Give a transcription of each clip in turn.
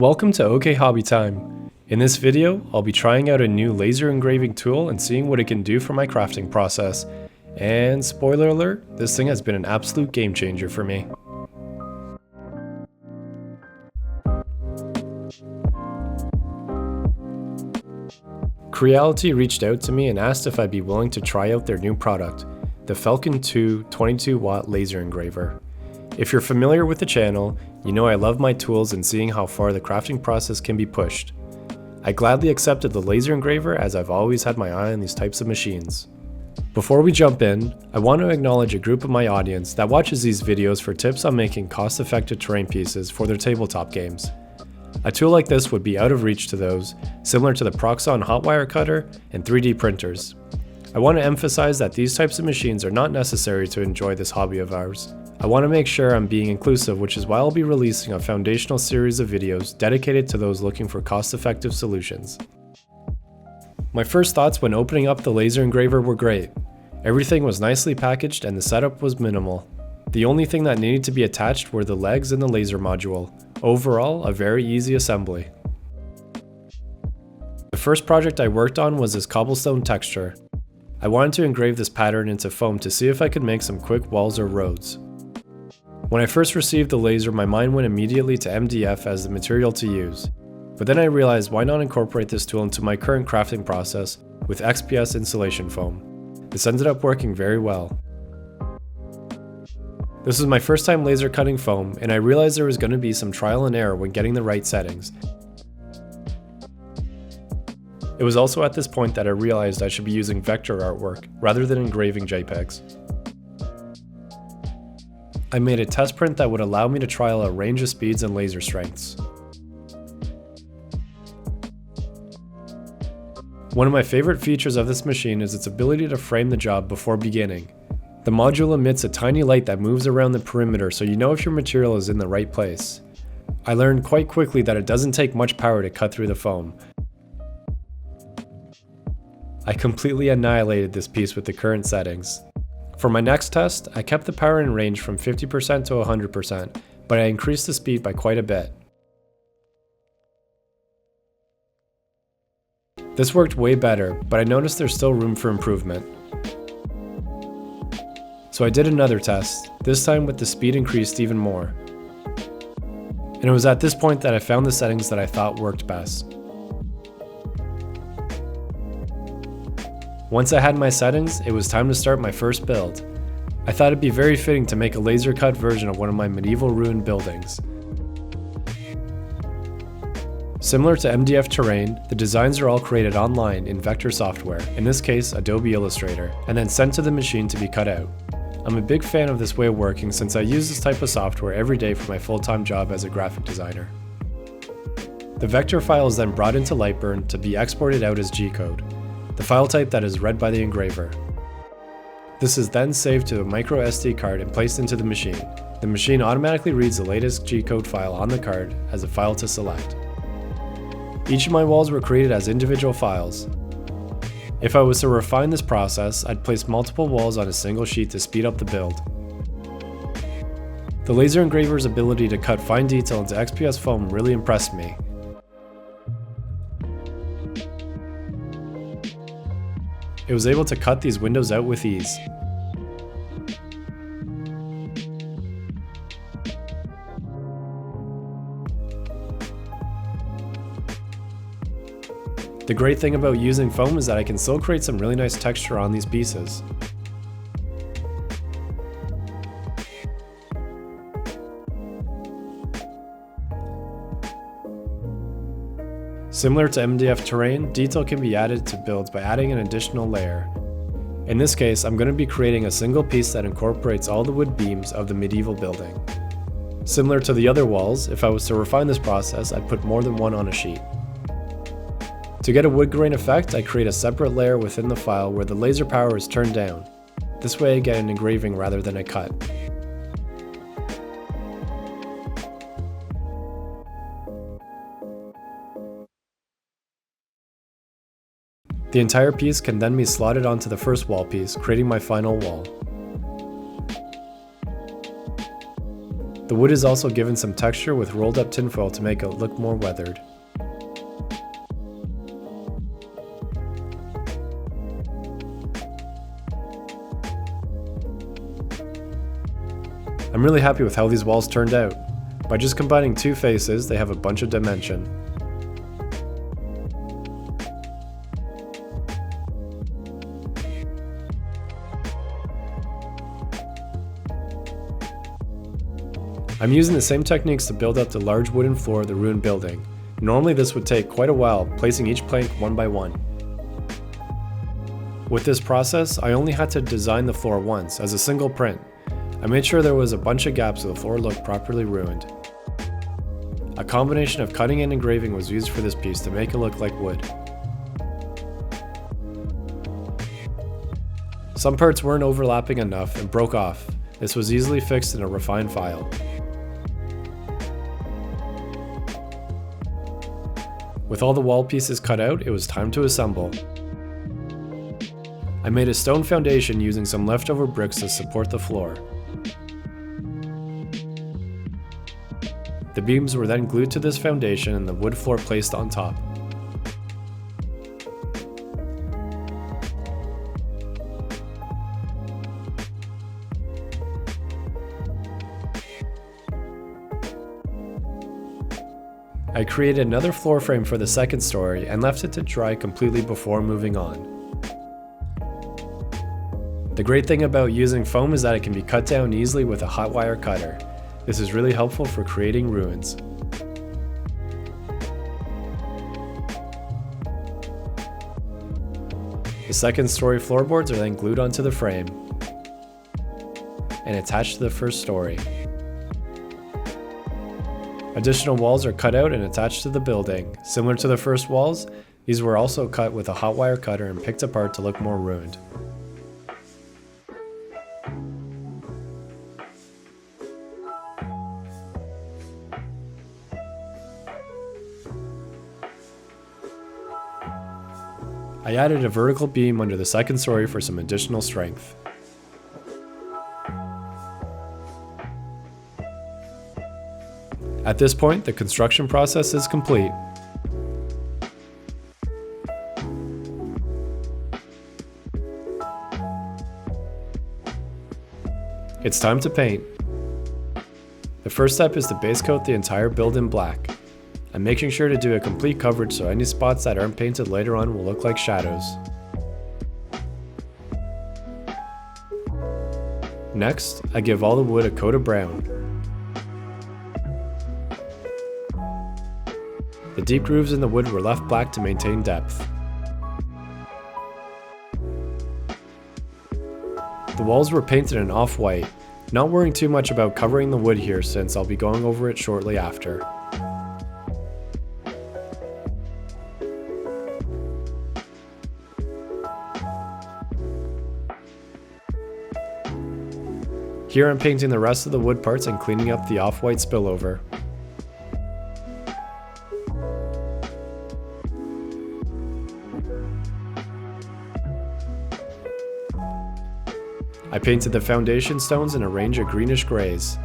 Welcome to OK Hobby Time. In this video, I'll be trying out a new laser engraving tool and seeing what it can do for my crafting process. And spoiler alert, this thing has been an absolute game changer for me. Creality reached out to me and asked if I'd be willing to try out their new product, the Falcon2 22-watt laser engraver. If you're familiar with the channel, you know I love my tools and seeing how far the crafting process can be pushed. I gladly accepted the laser engraver as I've always had my eye on these types of machines. Before we jump in, I want to acknowledge a group of my audience that watches these videos for tips on making cost-effective terrain pieces for their tabletop games. A tool like this would be out of reach to those, similar to the Proxxon hot wire cutter and 3D printers. I want to emphasize that these types of machines are not necessary to enjoy this hobby of ours. I want to make sure I'm being inclusive, which is why I'll be releasing a foundational series of videos dedicated to those looking for cost-effective solutions. My first thoughts when opening up the laser engraver were great. Everything was nicely packaged and the setup was minimal. The only thing that needed to be attached were the legs and the laser module. Overall, a very easy assembly. The first project I worked on was this cobblestone texture. I wanted to engrave this pattern into foam to see if I could make some quick walls or roads. When I first received the laser, my mind went immediately to MDF as the material to use. But then I realized why not incorporate this tool into my current crafting process with XPS insulation foam. This ended up working very well. This was my first time laser cutting foam, and I realized there was going to be some trial and error when getting the right settings. It was also at this point that I realized I should be using vector artwork rather than engraving JPEGs. I made a test print that would allow me to trial a range of speeds and laser strengths. One of my favorite features of this machine is its ability to frame the job before beginning. The module emits a tiny light that moves around the perimeter so you know if your material is in the right place. I learned quite quickly that it doesn't take much power to cut through the foam. I completely annihilated this piece with the current settings. For my next test, I kept the power in range from 50% to 100%, but I increased the speed by quite a bit. This worked way better, but I noticed there's still room for improvement. So I did another test, this time with the speed increased even more. And it was at this point that I found the settings that I thought worked best. Once I had my settings, it was time to start my first build. I thought it'd be very fitting to make a laser cut version of one of my medieval ruined buildings. Similar to MDF terrain, the designs are all created online in vector software, in this case Adobe Illustrator, and then sent to the machine to be cut out. I'm a big fan of this way of working since I use this type of software every day for my full-time job as a graphic designer. The vector file is then brought into Lightburn to be exported out as G-code, the file type that is read by the engraver. This is then saved to a micro SD card and placed into the machine. The machine automatically reads the latest G-code file on the card as a file to select. Each of my walls were created as individual files. If I was to refine this process, I'd place multiple walls on a single sheet to speed up the build. The laser engraver's ability to cut fine detail into XPS foam really impressed me. It was able to cut these windows out with ease. The great thing about using foam is that I can still create some really nice texture on these pieces. Similar to MDF terrain, detail can be added to builds by adding an additional layer. In this case, I'm going to be creating a single piece that incorporates all the wood beams of the medieval building. Similar to the other walls, if I was to refine this process, I'd put more than one on a sheet. To get a wood grain effect, I create a separate layer within the file where the laser power is turned down. This way I get an engraving rather than a cut. The entire piece can then be slotted onto the first wall piece, creating my final wall. The wood is also given some texture with rolled up tinfoil to make it look more weathered. I'm really happy with how these walls turned out. By just combining two faces, they have a bunch of dimension. I'm using the same techniques to build up the large wooden floor of the ruined building. Normally this would take quite a while, placing each plank one by one. With this process, I only had to design the floor once, as a single print. I made sure there was a bunch of gaps so the floor looked properly ruined. A combination of cutting and engraving was used for this piece to make it look like wood. Some parts weren't overlapping enough and broke off. This was easily fixed in a refined file. With all the wall pieces cut out, it was time to assemble. I made a stone foundation using some leftover bricks to support the floor. The beams were then glued to this foundation and the wood floor placed on top. I created another floor frame for the second story and left it to dry completely before moving on. The great thing about using foam is that it can be cut down easily with a hot wire cutter. This is really helpful for creating ruins. The second story floorboards are then glued onto the frame and attached to the first story. Additional walls are cut out and attached to the building. Similar to the first walls, these were also cut with a hot wire cutter and picked apart to look more ruined. I added a vertical beam under the second story for some additional strength. At this point, the construction process is complete. It's time to paint. The first step is to base coat the entire build in black. I'm making sure to do a complete coverage so any spots that aren't painted later on will look like shadows. Next, I give all the wood a coat of brown. The deep grooves in the wood were left black to maintain depth. The walls were painted in off-white, not worrying too much about covering the wood here since I'll be going over it shortly after. Here I'm painting the rest of the wood parts and cleaning up the off-white spillover. I painted the foundation stones in a range of greenish grays.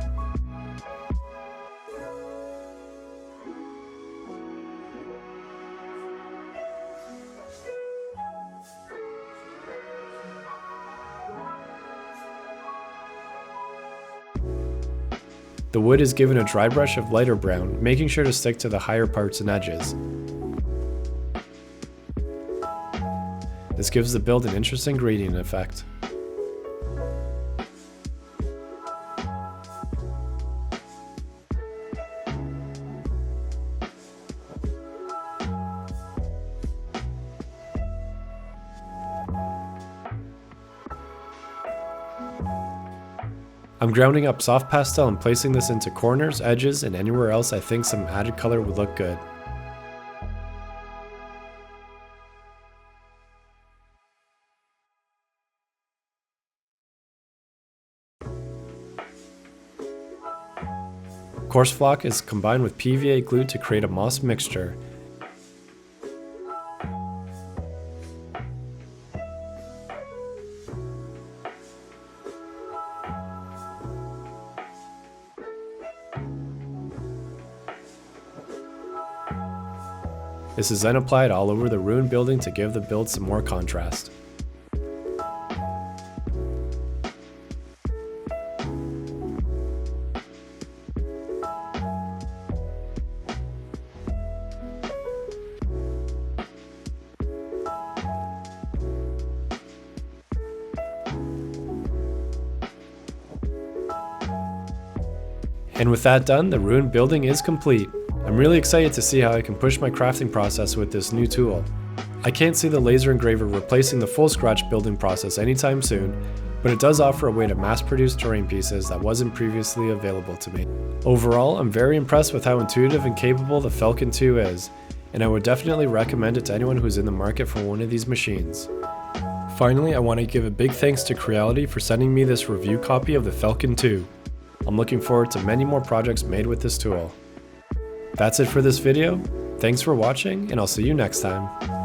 The wood is given a dry brush of lighter brown, making sure to stick to the higher parts and edges. This gives the build an interesting gradient effect. I'm grounding up soft pastel and placing this into corners, edges, and anywhere else I think some added color would look good. Coarse flock is combined with PVA glue to create a moss mixture. This is then applied all over the ruined building to give the build some more contrast. And with that done, the ruined building is complete. I'm really excited to see how I can push my crafting process with this new tool. I can't see the laser engraver replacing the full scratch building process anytime soon, but it does offer a way to mass produce terrain pieces that wasn't previously available to me. Overall, I'm very impressed with how intuitive and capable the Falcon 2 is, and I would definitely recommend it to anyone who's in the market for one of these machines. Finally, I want to give a big thanks to Creality for sending me this review copy of the Falcon 2. I'm looking forward to many more projects made with this tool. That's it for this video. Thanks for watching, and I'll see you next time.